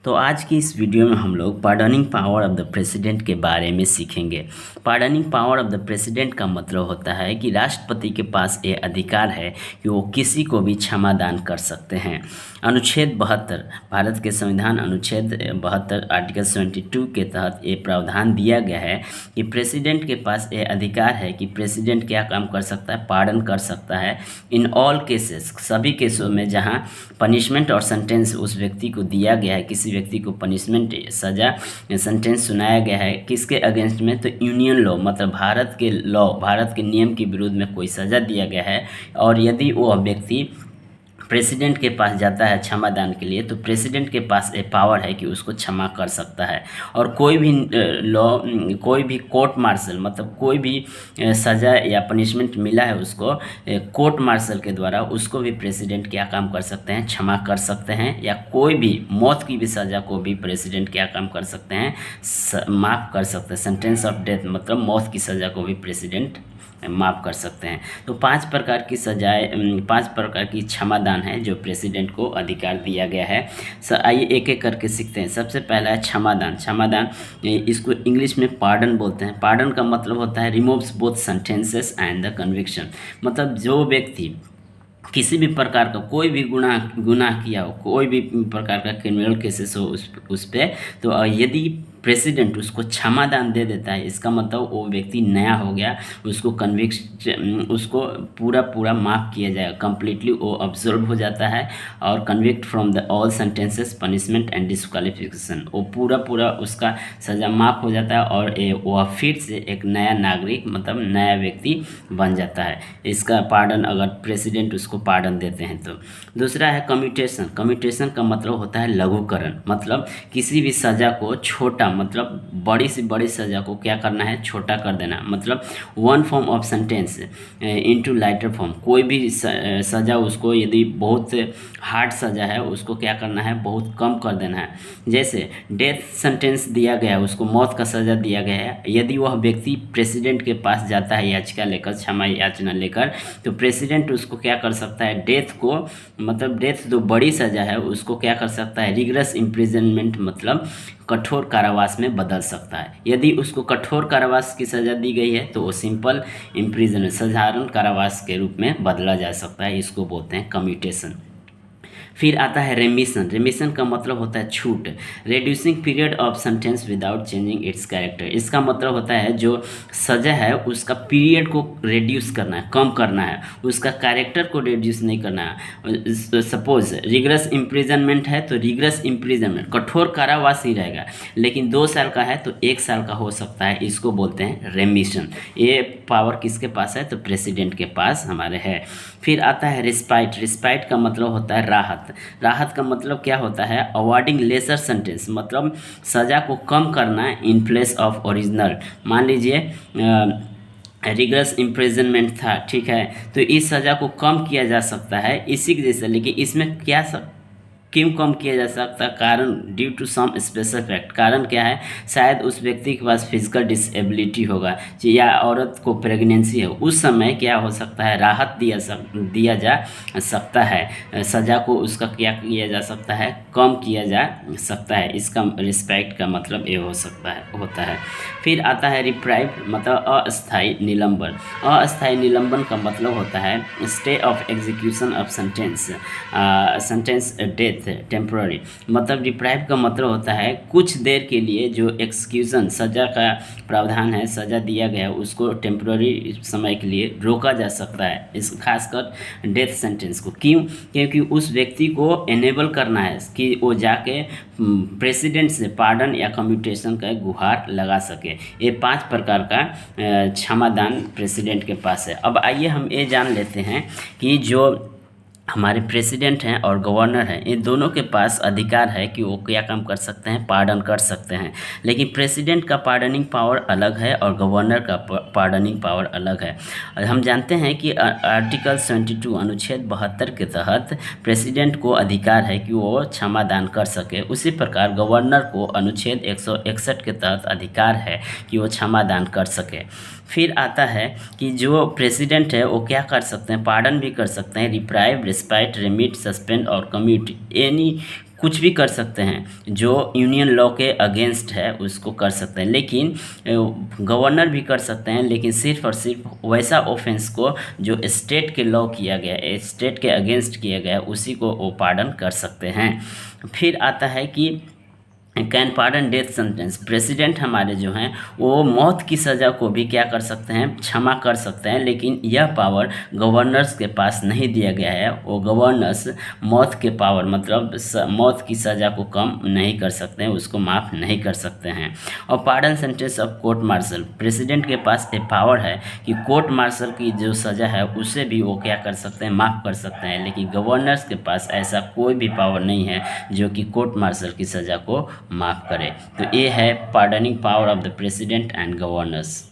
तो आज की इस वीडियो में हम लोग pardoning power of the president के बारे में सीखेंगे। Pardoning power of the president का मतलब होता है कि राष्ट्रपति के पास ये अधिकार है कि वो किसी को भी क्षमा दान कर सकते हैं। अनुच्छेद 72 भारत के संविधान अनुच्छेद 72 आर्टिकल 72 के तहत ये प्रावधान दिया गया है कि प्रेसिडेंट के पास ये अधिकार है कि प्रेसिडेंट क्या काम कर सकता है, पार्डन कर सकता है इन ऑल केसेस, सभी केसों में जहाँ पनिशमेंट और सेंटेंस उस व्यक्ति को दिया गया है, किसी व्यक्ति को पनिशमेंट सज़ा सेंटेंस सुनाया गया है किसके अगेंस्ट में, तो यूनियन लॉ मतलब भारत के लॉ, भारत के नियम के विरुद्ध में कोई सज़ा दिया गया है और यदि वो व्यक्ति प्रेसिडेंट के पास जाता है क्षमा दान के लिए, तो प्रेसिडेंट के पास ये पावर है कि उसको क्षमा कर सकता है। और कोई भी लॉ, कोई भी कोर्ट मार्शल मतलब कोई भी सज़ा या पनिशमेंट मिला है उसको कोर्ट मार्शल के द्वारा, उसको भी प्रेसिडेंट क्या काम कर सकते हैं, क्षमा कर सकते हैं। या कोई भी मौत की भी सज़ा को भी प्रेसिडेंट क्या काम कर सकते हैं, माफ़ कर सकते हैं। सेंटेंस ऑफ डेथ मतलब मौत की सज़ा को भी प्रेसिडेंट माफ़ कर सकते हैं। तो 5 प्रकार की सजाएं, 5 प्रकार की क्षमादान है जो प्रेसिडेंट को अधिकार दिया गया है। आइए एक एक करके सीखते हैं। सबसे पहला है क्षमादान। क्षमादान इसको इंग्लिश में पार्डन बोलते हैं। पार्डन का मतलब होता है removes both sentences and the conviction. मतलब जो व्यक्ति किसी भी प्रकार का कोई भी गुनाह किया हो, कोई भी प्रकार का क्रिमिनल केसेस हो उस पर, तो यदि प्रेसिडेंट उसको क्षमादान दे देता है, इसका मतलब वो व्यक्ति नया हो गया, उसको उसको पूरा माफ़ किया जाएगा, कम्प्लीटली वो अब्जॉर्ब हो जाता है और convict from the all sentences punishment and disqualification, वो पूरा उसका सज़ा माफ़ हो जाता है और वह फिर से एक नया नागरिक मतलब नया व्यक्ति बन जाता है। इसका पार्डन अगर प्रेसिडेंट उसको पार्डन देते हैं तो। दूसरा है कम्यूटेशन। कम्यूटेशन का मतलब होता है लघुकरण, मतलब किसी भी सज़ा को छोटा, मतलब बड़ी से बड़ी सज़ा को क्या करना है, छोटा कर देना। मतलब one form of sentence into lighter form. कोई भी सज़ा उसको यदि बहुत हार्ड सज़ा है उसको क्या करना है, बहुत कम कर देना है। जैसे डेथ सेंटेंस दिया गया है, उसको मौत का सज़ा दिया गया है, यदि वह व्यक्ति प्रेसिडेंट के पास जाता है याचिका लेकर, क्षमा याचना लेकर, तो प्रेसिडेंट उसको क्या कर सकता है, डेथ को मतलब डेथ जो बड़ी सज़ा है उसको क्या कर सकता है, रिगरस इम्प्रिजनमेंट मतलब कठोर कारावास में बदल सकता है। यदि उसको कठोर कारावास की सज़ा दी गई है तो वो सिंपल इम्प्रिजनमेंट साधारण कारावास के रूप में बदला जा सकता है। इसको बोलते हैं कम्यूटेशन। फिर आता है रेमिशन। रेमिशन का मतलब होता है छूट। Reducing period of sentence without changing it's character. इसका मतलब होता है जो सज़ा है उसका पीरियड को रेड्यूस करना है, कम करना है, उसका कैरेक्टर को रेड्यूस नहीं करना है। सपोज रिगरस इम्प्रिजनमेंट है तो रिगरस इम्प्रिजनमेंट कठोर कारावास ही रहेगा, लेकिन 2 साल का है तो 1 साल का हो सकता है। इसको बोलते हैं रेमिशन। ये पावर किसके पास है, तो प्रेसिडेंट के पास हमारे है। फिर आता है रिस्पाइट। रिस्पाइट का मतलब होता है राहत। राहत का मतलब क्या होता है, अवॉर्डिंग लेसर सेंटेंस, मतलब सज़ा को कम करना इन प्लेस ऑफ ओरिजिनल। मान लीजिए रिगरस इम्प्रिजनमेंट था, ठीक है, तो इस सज़ा को कम किया जा सकता है इसी के जैसे, लेकिन इसमें क्या क्यों कम किया जा सकता है, कारण due to some special fact. कारण क्या है, शायद उस व्यक्ति के पास फिजिकल डिसेबिलिटी होगा या औरत को प्रेगनेंसी है, उस समय क्या हो सकता है, राहत दिया जा सकता है, सज़ा को उसका क्या किया जा सकता है, कम किया जा सकता है। इसका रिस्पेक्ट का मतलब ये हो सकता है, होता है। फिर आता है रिप्राइव, मतलब अस्थायी निलंबन। अस्थायी निलंबन का मतलब होता है stay of execution of sentence death temporary. मतलब डिप्राइव का मतलब होता है कुछ देर के लिए जो एक्सक्यूशन सज़ा का प्रावधान है, सज़ा दिया गया है, उसको टेम्पोररी समय के लिए रोका जा सकता है, इस खासकर डेथ सेंटेंस को। क्यों, क्योंकि उस व्यक्ति को एनेबल करना है कि वो जाके प्रेसिडेंट से पार्डन या कम्यूटेशन का गुहार लगा सके। ये 5 प्रकार का क्षमादान प्रेसिडेंट के पास है। अब आइए हम ये जान लेते हैं कि जो हमारे प्रेसिडेंट हैं और गवर्नर हैं, इन दोनों के पास अधिकार है कि वो क्या काम कर सकते हैं, पार्डन कर सकते हैं। लेकिन प्रेसिडेंट का पार्डनिंग पावर अलग है और गवर्नर का पार्डनिंग पावर अलग है। और हम जानते हैं कि आर्टिकल 72 अनुच्छेद 72 के तहत प्रेसिडेंट को अधिकार है कि वो क्षमा दान कर सके। उसी प्रकार गवर्नर को अनुच्छेद 161 के तहत अधिकार है कि वो क्षमा दान कर सके। फिर आता है कि जो प्रेसिडेंट है वो क्या कर सकते हैं, पार्डन भी कर सकते हैं, रिप्राइव, रिस्पाइट, रिमिट, सस्पेंड और कम्यूट एनी कुछ भी कर सकते हैं, जो यूनियन लॉ के अगेंस्ट है उसको कर सकते हैं, लेकिन गवर्नर भी कर सकते हैं, लेकिन सिर्फ और सिर्फ वैसा ऑफेंस को जो स्टेट के लॉ किया गया है, स्टेट के अगेंस्ट किया गया है, उसी को वो पार्डन कर सकते हैं। फिर आता है कि can pardon death sentence. President हमारे जो हैं वो मौत की सज़ा को भी क्या कर सकते हैं, क्षमा कर सकते हैं, लेकिन यह पावर गवर्नर्स के पास नहीं दिया गया है। वो गवर्नर्स मौत के पावर मतलब मौत की सज़ा को कम नहीं कर सकते हैं, उसको माफ़ नहीं कर सकते हैं। और pardon sentence of court martial. President के पास एक पावर है कि कोर्ट मार्शल की जो सज़ा है उसे भी वो क्या कर सकते हैं, माफ़ कर सकते हैं, लेकिन गवर्नर्स के पास ऐसा कोई भी पावर नहीं है जो कि कोर्ट मार्शल की सज़ा को माफ़ करे। तो ये है pardoning power of the president and governors.